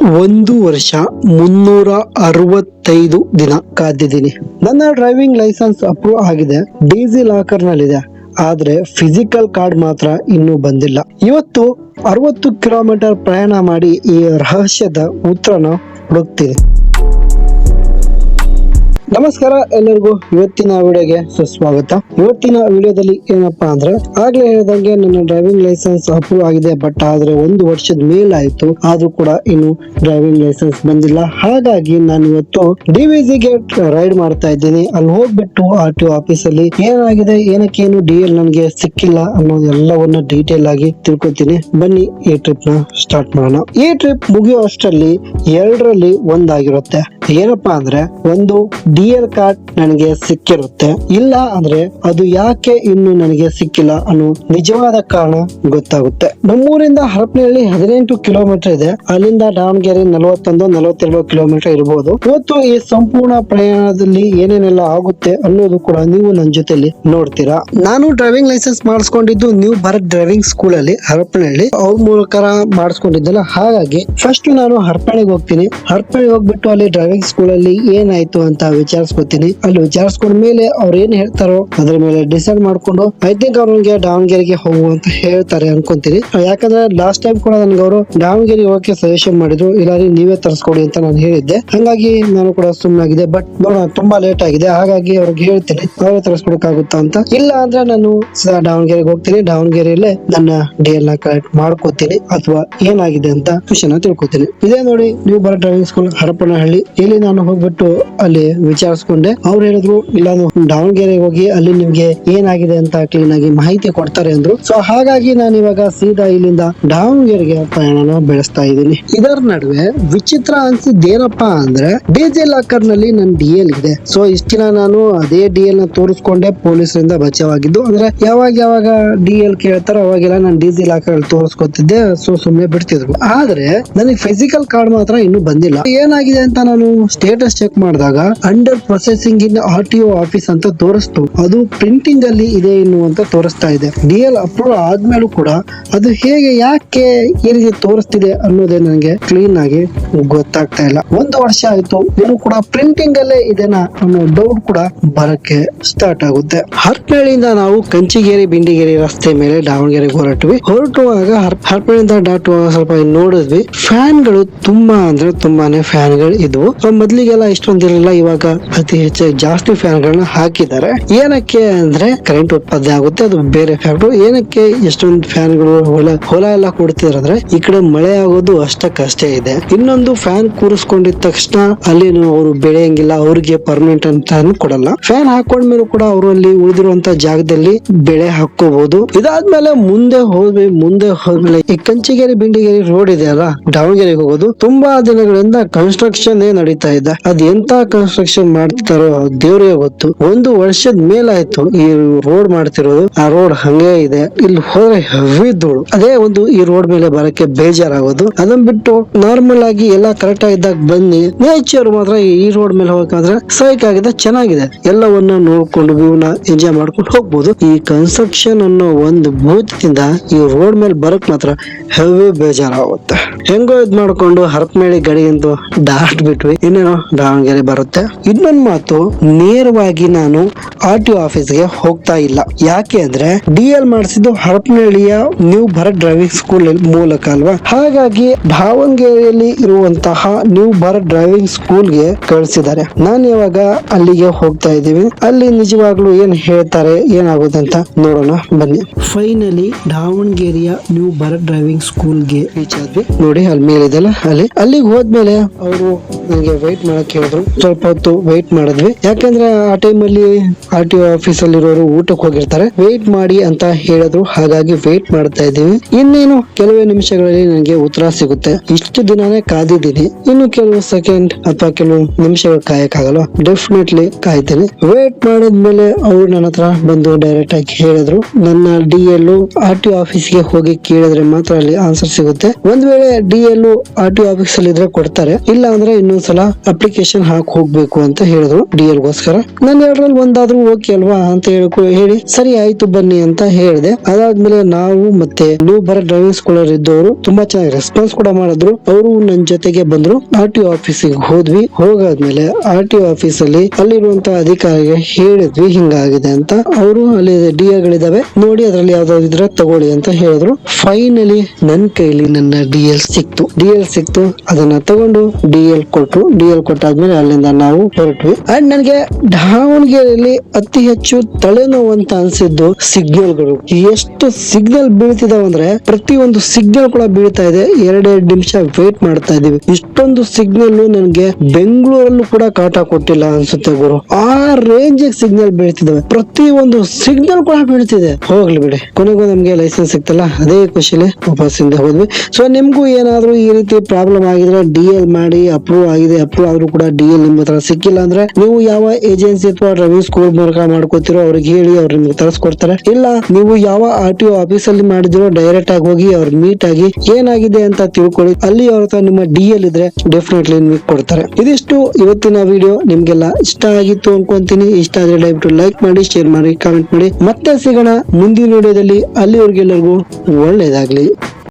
1 ವರ್ಷ 365 ದಿನ ಕಾದಿದ್ದೀನಿ. ನನ್ನ ಡ್ರೈವಿಂಗ್ ಲೈಸೆನ್ಸ್ ಅಪ್ರೂವ್ ಆಗಿದೆ, ಡಿಜಿ ಲಾಕರ್ ನಲ್ಲಿದೆ. ಆದ್ರೆ ಫಿಸಿಕಲ್ ಕಾರ್ಡ್ ಮಾತ್ರ ಇನ್ನೂ ಬಂದಿಲ್ಲ. ಇವತ್ತು 60 ಕಿಲೋಮೀಟರ್ ಪ್ರಯಾಣ ಮಾಡಿ ಈ ರಹಸ್ಯದ ಉತ್ತರನ ಹುಡುಕ್ತೀನಿ. ನಮಸ್ಕಾರ ಎಲ್ಲರಿಗೂ, ಇವತ್ತಿನ ವಿಡಿಯೋಗೆ ಸುಸ್ವಾಗತ. ಇವತ್ತಿನ ವಿಡಿಯೋದಲ್ಲಿ ಏನಪ್ಪಾ ಅಂದ್ರೆ, ಆಗ್ಲೇ ಹೇಳಿದಂಗೆ ನನ್ನ ಡ್ರೈವಿಂಗ್ ಲೈಸೆನ್ಸ್ ಅಪ್ರೂವ್ ಆಗಿದೆ. ಬಟ್ ಆದ್ರೆ 1 ವರ್ಷದ ಮೇಲಾಯ್ತು, ಆದ್ರೂ ಕೂಡ ಇನ್ನು ಡ್ರೈವಿಂಗ್ ಲೈಸೆನ್ಸ್ ಬಂದಿಲ್ಲ. ಹಾಗಾಗಿ ನಾನು ಇವತ್ತು ಡಿವಿಜಿಗೆ ರೈಡ್ ಮಾಡ್ತಾ ಇದ್ದೀನಿ. ಅಲ್ಲಿ ಹೋಗ್ಬಿಟ್ಟು RTO ಆಫೀಸ್ ಅಲ್ಲಿ ಏನಾಗಿದೆ, ಏನಕ್ಕೇನು DL ನನಗೆ ಸಿಕ್ಕಿಲ್ಲ ಅನ್ನೋದು ಎಲ್ಲವನ್ನ ಡೀಟೇಲ್ ಆಗಿ ತಿಳ್ಕೊತೀನಿ. ಬನ್ನಿ ಈ ಟ್ರಿಪ್ ನ ಸ್ಟಾರ್ಟ್ ಮಾಡೋಣ. ಈ ಟ್ರಿಪ್ ಮುಗಿಯೋ ಅಷ್ಟರಲ್ಲಿ 2ರಲ್ಲಿ ಒಂದಾಗಿರುತ್ತೆ. ಏನಪ್ಪಾ ಅಂದ್ರೆ, ಒಂದು DL ಕಾರ್ಡ್ ನನಗೆ ಸಿಕ್ಕಿರುತ್ತೆ, ಇಲ್ಲ ಅಂದ್ರೆ ಅದು ಯಾಕೆ ಇನ್ನು ನನಗೆ ಸಿಕ್ಕಿಲ್ಲ ಅನ್ನೋ ನಿಜವಾದ ಕಾರಣ ಗೊತ್ತಾಗುತ್ತೆ. ನಮ್ಮೂರಿಂದ ಹರಪನಹಳ್ಳಿ 18 ಕಿಲೋಮೀಟರ್ ಇದೆ. ಅಲ್ಲಿಂದ ದಾವಣಗೆರೆ 41-42 ಕಿಲೋಮೀಟರ್ ಇರಬಹುದು. ಇವತ್ತು ಈ ಸಂಪೂರ್ಣ ಪ್ರಯಾಣದಲ್ಲಿ ಏನೇನೆಲ್ಲ ಆಗುತ್ತೆ ಅನ್ನೋದು ಕೂಡ ನೀವು ನನ್ನ ಜೊತೆಲಿ ನೋಡ್ತೀರಾ. ನಾನು ಡ್ರೈವಿಂಗ್ ಲೈಸೆನ್ಸ್ ಮಾಡಿಸ್ಕೊಂಡಿದ್ದು ನ್ಯೂ ಭಾರತ್ ಡ್ರೈವಿಂಗ್ ಸ್ಕೂಲ್ ಅಲ್ಲಿ ಹರಪನಹಳ್ಳಿ, ಅವ್ರ ಮೂಲಕ ಮಾಡಿಸ್ಕೊಂಡಿದ್ದಲ್ಲ. ಹಾಗಾಗಿ ಫಸ್ಟ್ ನಾನು ಹರಪನಹಳ್ಳಿಗೆ ಹೋಗ್ತೀನಿ. ಹರಪನಹಳ್ಳಿಗೆ ಹೋಗ್ಬಿಟ್ಟು ಅಲ್ಲಿ ಡ್ರೈವಿಂಗ್ ಸ್ಕೂಲ್ ಅಲ್ಲಿ ಏನಾಯ್ತು ಅಂತ ವಿಚಾರಿಸ್ಕೊತೀನಿ. ಅಲ್ಲಿ ವಿಚಾರಿಸ್ಕೊಂಡ ಮೇಲೆ ಅವ್ರು ಏನ್ ಹೇಳ್ತಾರೋ ಅದ್ರ ಮೇಲೆ ಡಿಸೈಡ್ ಮಾಡ್ಕೊಂಡು ಐ ಥಿಂಕ್ ಅವ್ರಿಗೆ ದಾವಣಗೆರೆಗೆ ಹೋಗು ಅಂತ ಹೇಳ್ತಾರೆ ಅನ್ಕೊಂತೀನಿ. ಯಾಕಂದ್ರೆ ಲಾಸ್ಟ್ ಟೈಮ್ ಕೂಡ ನನ್ಗೆ ಅವರು ದಾವಣಗೆರೆ ಹೋಗಕ್ಕೆ ಸಜೆಷನ್ ಮಾಡಿದ್ರು, ಇಲ್ಲ ನೀವೇ ತರಿಸ್ಕೊಡಿ ಅಂತ ನಾನು ಹೇಳಿದ್ದೆ. ಹಂಗಾಗಿ ನಾನು ಕೂಡ ಸುಮ್ಮನಾಗಿದೆ. ಬಟ್ ನೋಡೋಣ, ತುಂಬಾ ಲೇಟ್ ಆಗಿದೆ. ಹಾಗಾಗಿ ಅವ್ರಿಗೆ ಹೇಳ್ತೀನಿ ಅವರೇ ತರಿಸ್ಕೊಡಕ್ಕಾಗುತ್ತಾ ಅಂತ. ಇಲ್ಲ ಅಂದ್ರೆ ನಾನು ದಾವಣಗೆರೆಗೆ ಹೋಗ್ತೀನಿ, ದಾವಣಗೆರೆಯಲ್ಲೇ ನನ್ನ DL ನ ಕಲೆಕ್ಟ್ ಮಾಡ್ಕೋತೀನಿ, ಅಥವಾ ಏನಾಗಿದೆ ಅಂತ ವಿಷಯನ ತಿಳ್ಕೊತೀನಿ. ಇದೇ ನೋಡಿ new Bharat driving school Harapanahalli. ಇಲ್ಲಿ ನಾನು ಹೋಗ್ಬಿಟ್ಟು ಅಲ್ಲಿ ವಿಚಾರಿಸ್ಕೊಂಡೆ. ಅವ್ರು ಹೇಳಿದ್ರು, ಇಲ್ಲ ದಾವಣಗೆರೆಗೆ ಹೋಗಿ ಅಲ್ಲಿ ನಿಮ್ಗೆ ಏನಾಗಿದೆ ಅಂತ ಕ್ಲೀನ್ ಆಗಿ ಮಾಹಿತಿ ಕೊಡ್ತಾರೆ ಅಂದ್ರು. ಸೊ ಹಾಗಾಗಿ ನಾನು ಇವಾಗ ಸೀದಾ ಇಲ್ಲಿಂದ ದಾವಣಗೆರೆಗೆ ಪ್ರಯಾಣನ ಬೆಳೆಸ್ತಾ ಇದ್ದೀನಿ. ಇದರ ನಡುವೆ ವಿಚಿತ್ರ ಅನ್ಸಿದ್ದೇನಪ್ಪಾ ಅಂದ್ರೆ, ಡಿಜಿ ಲಾಕರ್ ನಲ್ಲಿ ನನ್ನ DL ಇದೆ. ಸೊ ಇಷ್ಟ ದಿನ ನಾನು ಅದೇ DL ನ ತೋರಿಸ್ಕೊಂಡೆ ಪೊಲೀಸರಿಂದ ಬಚಾವಾಗಿದ್ದು. ಅಂದ್ರೆ ಯಾವಾಗ DL ಕೇಳ್ತಾರೋ ಅವಾಗೆಲ್ಲ ನಾನು ಡಿಜಿ ಲಾಕರ್ ಅಲ್ಲಿ ತೋರಿಸ್ಕೊತಿದ್ದೆ. ಸೊ ಸುಮ್ನೆ ಬಿಡ್ತಿದ್ರು. ಆದ್ರೆ ನನಗೆ ಫಿಸಿಕಲ್ ಕಾರ್ಡ್ ಮಾತ್ರ ಇನ್ನೂ ಬಂದಿಲ್ಲ. ಏನಾಗಿದೆ ಅಂತ ನಾನು ಸ್ಟೇಟಸ್ ಚೆಕ್ ಮಾಡಿದಾಗ ಅಂಡರ್ ಪ್ರೊಸೆಸಿಂಗ್ ಇನ್ RTO ಆಫೀಸ್ ಅಂತ ತೋರಿಸ್ತು. ಅದು ಪ್ರಿಂಟಿಂಗ್ ಅಲ್ಲಿ ಇದೆ ಇನ್ನು ಅಂತ ತೋರಿಸ್ತಾ ಇದೆ. DL ಅಪ್ರೂವ್ ಆದ್ಮೇಲೂ ಕೂಡ ಅದು ಹೇಗೆ, ಯಾಕೆ ಈ ರೀತಿ ತೋರಿಸ್ತಿದೆ ಅನ್ನೋದೇ ನನಗೆ ಕ್ಲೀನ್ ಆಗಿ ಗೊತ್ತಾಗ್ತಾ ಇಲ್ಲ. 1 ವರ್ಷ ಆಯ್ತು, ಇನ್ನು ಕೂಡ ಪ್ರಿಂಟಿಂಗ್ ಅಲ್ಲೇ ಇದೆನಾ ಅನ್ನೋ ಡೌಟ್ ಕೂಡ ಬರಕ್ಕೆ ಸ್ಟಾರ್ಟ್ ಆಗುತ್ತೆ. ಹರಪನಹಳ್ಳಿಯಿಂದ ನಾವು ಕಂಚಿಗೇರಿ ಬಿಂಡಿಗೇರಿ ರಸ್ತೆ ಮೇಲೆ ದಾವಣಗೆರೆಗೆ ಹೊರಟುವಾಗ ಹರಪನಹಳ್ಳಿಯಿಂದ ದಾಟುವಾಗ ಸ್ವಲ್ಪ ನೋಡಿದ್ವಿ, ಫ್ಯಾನ್ ಗಳು ತುಂಬಾ ಅಂದ್ರೆ ತುಂಬಾನೇ ಫ್ಯಾನ್ ಗಳು ಇದ್ವು. ಮೊದ್ಲಿಗೆಲ್ಲ ಇಷ್ಟೊಂದಿರಲಿಲ್ಲ, ಇವಾಗ ಅತಿ ಹೆಚ್ಚು ಜಾಸ್ತಿ ಫ್ಯಾನ್ ಗಳನ್ನ ಹಾಕಿದ್ದಾರೆ. ಏನಕ್ಕೆ ಅಂದ್ರೆ ಕರೆಂಟ್ ಉತ್ಪಾದನೆ ಆಗುತ್ತೆ, ಅದು ಬೇರೆ ಫ್ಯಾಕ್ಟರ್. ಏನಕ್ಕೆ ಎಷ್ಟೊಂದು ಫ್ಯಾನ್ ಗಳು ಹೊಲ ಎಲ್ಲ ಕೊಡ್ತಿದ್ರೆ, ಈ ಕಡೆ ಮಳೆ ಆಗೋದು ಅಷ್ಟಕ್ಕಷ್ಟೇ ಇದೆ. ಇನ್ನೊಂದು ಫ್ಯಾನ್ ಕೂರಿಸ್ಕೊಂಡಿದ ತಕ್ಷಣ ಅಲ್ಲಿ ಅವರು ಬೆಳೆಯಂಗಿಲ್ಲ, ಅವ್ರಿಗೆ ಪರ್ಮನೆಂಟ್ ಅಂತ ಕೊಡಲ್ಲ. ಫ್ಯಾನ್ ಹಾಕೊಂಡ್ಮೇಲೂ ಕೂಡ ಅವರು ಅಲ್ಲಿ ಉಳಿದಿರುವಂತ ಜಾಗದಲ್ಲಿ ಬೆಳೆ ಹಾಕೋಬಹುದು. ಇದಾದ್ಮೇಲೆ ಮುಂದೆ ಹೋದ್ಮೇಲೆ ಈ ಕಂಚಿಗೇರಿ ಬಿಂಡಿಗೇರಿ ರೋಡ್ ಇದೆ ಅಲ್ಲ, ದಾವಣಗೆರೆಗೆ ಹೋಗೋದು, ತುಂಬಾ ದಿನಗಳಿಂದ ಕನ್ಸ್ಟ್ರಕ್ಷನ್ ನಡೀತಾ ಇದೆ. ಅದ್ ಎಂತ ಕನ್ಸ್ಟ್ರಕ್ಷನ್ ಮಾಡ್ತಾರೋ ದೇವ್ರಿಗೆ ಗೊತ್ತು. 1 ವರ್ಷದ ಮೇಲಾಯ್ತು ಈ ರೋಡ್ ಮಾಡ್ತಿರೋದು. ಆ ರೋಡ್ ಹಂಗೆ ಇದೆ. ಇಲ್ಲಿ ಹೋದ್ರೆ ಹೆವಿ ಧೂಳು. ಅದೇ ಒಂದು ಈ ರೋಡ್ ಮೇಲೆ ಬರಕ್ಕೆ ಬೇಜಾರಾಗೋದು. ಅದನ್ನ ಬಿಟ್ಟು ನಾರ್ಮಲ್ ಆಗಿ ಎಲ್ಲ ಕರೆಕ್ಟ್ ಆಗಿದ್ದಾಗ ಬನ್ನಿ, ನೇಚರ್ ಮಾತ್ರ ಈ ರೋಡ್ ಮೇಲೆ ಹೋಗಬೇಕಾದ್ರೆ ಸೈಕ್ ಆಗಿದೆ, ಚೆನ್ನಾಗಿದೆ. ಎಲ್ಲವನ್ನ ನೋಡ್ಕೊಂಡು ವ್ಯೂನ ಎಂಜಾಯ್ ಮಾಡ್ಕೊಂಡು ಹೋಗ್ಬೋದು. ಈ ಕನ್ಸ್ಟ್ರಕ್ಷನ್ ಅನ್ನೋ ಒಂದು ಭೂತದಿಂದ ಈ ರೋಡ್ ಮೇಲೆ ಬರಕ್ ಮಾತ್ರ ಹೆವಿ ಬೇಜಾರಾಗುತ್ತೆ. ಹೆಂಗೋ ಇದ್ ಮಾಡ್ಕೊಂಡು ಹರಪನಹಳ್ಳಿ ಗಡಿಯಂತೂ ದಾಟ್ ಬಿಟ್ವಿ. ಇನ್ನೇನೋ ದಾವಣಗೆರೆ ಬರುತ್ತೆ. ಇನ್ನೊಂದು ಮಾತು, ನೇರವಾಗಿ ನಾನು RTO ಆಫೀಸ್ಗೆ ಹೋಗ್ತಾ ಇಲ್ಲ. ಯಾಕೆ ಅಂದ್ರೆ DL ಮಾಡಿಸಿದ್ದು ಹರಪನಹಳ್ಳಿಯ ನ್ಯೂ ಭಾರತ್ ಡ್ರೈವಿಂಗ್ ಸ್ಕೂಲ್ ಮೂಲಕ ಅಲ್ವಾ. ಹಾಗಾಗಿ ದಾವಣಗೆರೆಯಲ್ಲಿ ಇರುವಂತಹ ನ್ಯೂ ಭಾರತ್ ಡ್ರೈವಿಂಗ್ ಸ್ಕೂಲ್ಗೆ ಕಳಿಸಿದ್ದಾರೆ. ನಾನು ಇವಾಗ ಅಲ್ಲಿಗೆ ಹೋಗ್ತಾ ಇದ್ದೀವಿ. ಅಲ್ಲಿ ನಿಜವಾಗ್ಲೂ ಏನ್ ಹೇಳ್ತಾರೆ, ಏನಾಗುತ್ತೆ ಅಂತ ನೋಡೋಣ ಬನ್ನಿ. ಫೈನಲಿ ದಾವಣಗೆರೆಯ ನ್ಯೂ ಭಾರತ್ ಡ್ರೈವಿಂಗ್ ಸ್ಕೂಲ್ಗೆ ರೀಚ್ ಆದ್ವಿ. ನೋಡಿ ಅಲ್ಲಿ ಮೇಲಿದೆಲ್ಲ, ಅಲ್ಲಿಗೆ ಹೋದ್ಮೇಲೆ ಅವರು ನನಗೆ ವೇಟ್ ಮಾಡಕ್ ಹೇಳಿದ್ರು. ಸ್ವಲ್ಪ ಹೊತ್ತು ವೇಟ್ ಮಾಡಿದ್ವಿ. ಯಾಕಂದ್ರೆ ಆ ಟೈಮ್ ಅಲ್ಲಿ RTO ಆಫೀಸ್ ಅಲ್ಲಿರೋರು ಊಟಕ್ಕೆ ಹೋಗಿರ್ತಾರೆ, ವೇಟ್ ಮಾಡಿ ಅಂತ ಹೇಳಿದ್ರು. ಹಾಗಾಗಿ ವೇಟ್ ಮಾಡ್ತಾ ಇದ್ದೀವಿ. ಇನ್ನೇನು ಕೆಲವೇ ನಿಮಿಷಗಳಲ್ಲಿ ನನಗೆ ಉತ್ತರ ಸಿಗುತ್ತೆ. ಇಷ್ಟು ದಿನಾನೇ ಕಾದಿದ್ದೀನಿ, ಇನ್ನು ಕೆಲವು ಸೆಕೆಂಡ್ ಅಥವಾ ಕೆಲವು ನಿಮಿಷಗಳು ಕಾಯಕ್ಕಾಗಲ್ಲ. ಡೆಫಿನೆಟ್ಲಿ ಕಾಯ್ತೀನಿ. ವೇಟ್ ಮಾಡಿದ್ಮೇಲೆ ಅವ್ರು ನನ್ನ ಹತ್ರ ಬಂದು ಡೈರೆಕ್ಟ್ ಆಗಿ ಹೇಳಿದ್ರು, ನನ್ನ DL RTO ಆಫೀಸ್ಗೆ ಹೋಗಿ ಕೇಳಿದ್ರೆ ಮಾತ್ರ ಅಲ್ಲಿ ಆನ್ಸರ್ ಸಿಗುತ್ತೆ. ಒಂದ್ ವೇಳೆ DL RTO ಆಫೀಸ್ ಅಲ್ಲಿ ಇದ್ರೆ ಕೊಡ್ತಾರೆ, ಇಲ್ಲ ಅಂದ್ರೆ ಇನ್ನೊಂದು ಇನ್ನೊಂದ್ಸಲ ಅಪ್ಲಿಕೇಶನ್ ಹಾಕಿ ಹೋಗ್ಬೇಕು ಅಂತ ಹೇಳಿದ್ರು DL ಗೋಸ್ಕರ. ನಾನು ಎರಡರಲ್ಲಿ ಒಂದಾದ್ರೂ ಓಕೆ ಅಲ್ವಾ ಅಂತ ಹೇಳಿ ಸರಿ ಆಯ್ತು ಬನ್ನಿ ಅಂತ ಹೇಳಿದೆ. ಅದಾದ್ಮೇಲೆ ನಾವು ಮತ್ತೆ ನ್ಯೂ ಬರೋ ಡ್ರೈವಿಂಗ್ ಸ್ಕೂಲರ್ ಇದ್ದವರು ತುಂಬಾ ಚೆನ್ನಾಗಿ ರೆಸ್ಪಾನ್ಸ್ ಕೂಡ ಮಾಡಿದ್ರು. ಅವರು ನನ್ನ ಜೊತೆಗೆ ಬಂದ್ರು. RTO ಆಫೀಸಿಗೆ ಹೋದ್ವಿ. ಹೋಗಾದ್ಮೇಲೆ RTO ಆಫೀಸ್ ಅಲ್ಲಿ ಅಲ್ಲಿರುವಂತಹ ಅಧಿಕಾರಿಗೆ ಹೇಳಿದ್ವಿ ಹಿಂಗಾಗಿದೆ ಅಂತ. ಅವರು ಅಲ್ಲಿ DL ಗಳಿದಾವೆ ನೋಡಿ ಅದ್ರಲ್ಲಿ ಯಾವ್ದಾದ್ರು ಇದ್ರೆ ತಗೊಳ್ಳಿ ಅಂತ ಹೇಳಿದ್ರು. ಫೈನಲಿ ನನ್ನ ಕೈಲಿ ನನ್ನ DL ಸಿಕ್ತು. ಅದನ್ನ ತಗೊಂಡು DL ಕೊಟ್ರು. DL ಕೊಟ್ಟಾದ್ಮೇಲೆ ಅಲ್ಲಿಂದ ನಾವು ಹೊರಟ್ವಿ. ಅಂಡ್ ನನಗೆ ದಾವಣಗೆರೆಯಲ್ಲಿ ಅತಿ ಹೆಚ್ಚು ತಲೆನೋವು ಅಂತ ಅನ್ಸಿದ್ದು ಸಿಗ್ನಲ್ಗಳು. ಎಷ್ಟು ಸಿಗ್ನಲ್ ಬೀಳ್ತಿದಾವ ಅಂದ್ರೆ ಪ್ರತಿ ಒಂದು ಸಿಗ್ನಲ್ ಕೂಡ ಬೀಳ್ತಾ ಇದೆ. 2 ನಿಮಿಷ ವೇಟ್ ಮಾಡ್ತಾ ಇದೀವಿ. ಇಷ್ಟೊಂದು ಸಿಗ್ನಲ್ ನನಗೆ ಬೆಂಗಳೂರಲ್ಲೂ ಕೂಡ ಕಾಟ ಕೊಟ್ಟಿಲ್ಲ ಅನ್ಸುತ್ತೆ ಗುರು. ಆ ರೇಂಜ್ ಸಿಗ್ನಲ್ ಬೀಳ್ತಿದಾವೆ. ಪ್ರತಿ ಒಂದು ಸಿಗ್ನಲ್ ಕೂಡ ಬೀಳ್ತಿದೆ. ಹೋಗ್ಲಿ ಬಿಡಿ, ಕೊನೆಗೂ ನಮ್ಗೆ ಲೈಸೆನ್ಸ್ ಸಿಕ್ತಲ್ಲ, ಅದೇ ಖುಷಿಲಿ ವಾಪಸ್ ಹಿಂದೆ ಹೋದ್ವಿ. ಸೊ ನಿಮ್ಗೂ ಏನಾದ್ರೂ ಈ ರೀತಿ ಪ್ರಾಬ್ಲಮ್ ಆಗಿದ್ರೆ DL ಮಾಡಿ ಅಪ್ರೂವ್ ಆದ್ರೂ ಕೂಡ DL ನಿಮ್ ಹತ್ರ ಸಿಕ್ಕಿಲ್ಲ ಅಂದ್ರೆ ನೀವು ಯಾವ ಏಜೆನ್ಸಿ ಅಥವಾ ಡ್ರೈವಿಂಗ್ ಸ್ಕೂಲ್ ಮೂಲಕ ಮಾಡ್ಕೋತಿರೋ ಅವ್ರಿಗೆ ಹೇಳಿ, ಅವ್ರು ನಿಮ್ಗೆ ತರಿಸ್ಕೊಡ್ತಾರೆ. ಇಲ್ಲ ನೀವು ಯಾವ RTO ಆಫೀಸ್ ಅಲ್ಲಿ ಮಾಡಿದಿರೋ ಡೈರೆಕ್ಟ್ ಆಗಿ ಹೋಗಿ ಅವ್ರ ಮೀಟ್ ಆಗಿ ಏನಾಗಿದೆ ಅಂತ ತಿಳ್ಕೊಳ್ಳಿ. ಅಲ್ಲಿ ಅವ್ರ ಹತ್ರ ನಿಮ್ಮ DL ಇದ್ರೆ ಡೆಫಿನೆಟ್ಲಿ ನಿಮ್ಗೆ ಕೊಡ್ತಾರೆ. ಇದಿಷ್ಟು ಇವತ್ತಿನ ವಿಡಿಯೋ. ನಿಮ್ಗೆಲ್ಲ ಇಷ್ಟ ಆಗಿತ್ತು ಅನ್ಕೊಂತೀನಿ. ಇಷ್ಟ ಆದ್ರೆ ದಯವಿಟ್ಟು ಲೈಕ್ ಮಾಡಿ, ಶೇರ್ ಮಾಡಿ, ಕಾಮೆಂಟ್ ಮಾಡಿ. ಮತ್ತೆ ಸಿಗೋಣ ಮುಂದಿನ ವಿಡಿಯೋದಲ್ಲಿ. ಅಲ್ಲಿವರೆಗೆಲ್ಲರಿಗೂ ಒಳ್ಳೇದಾಗ್ಲಿ.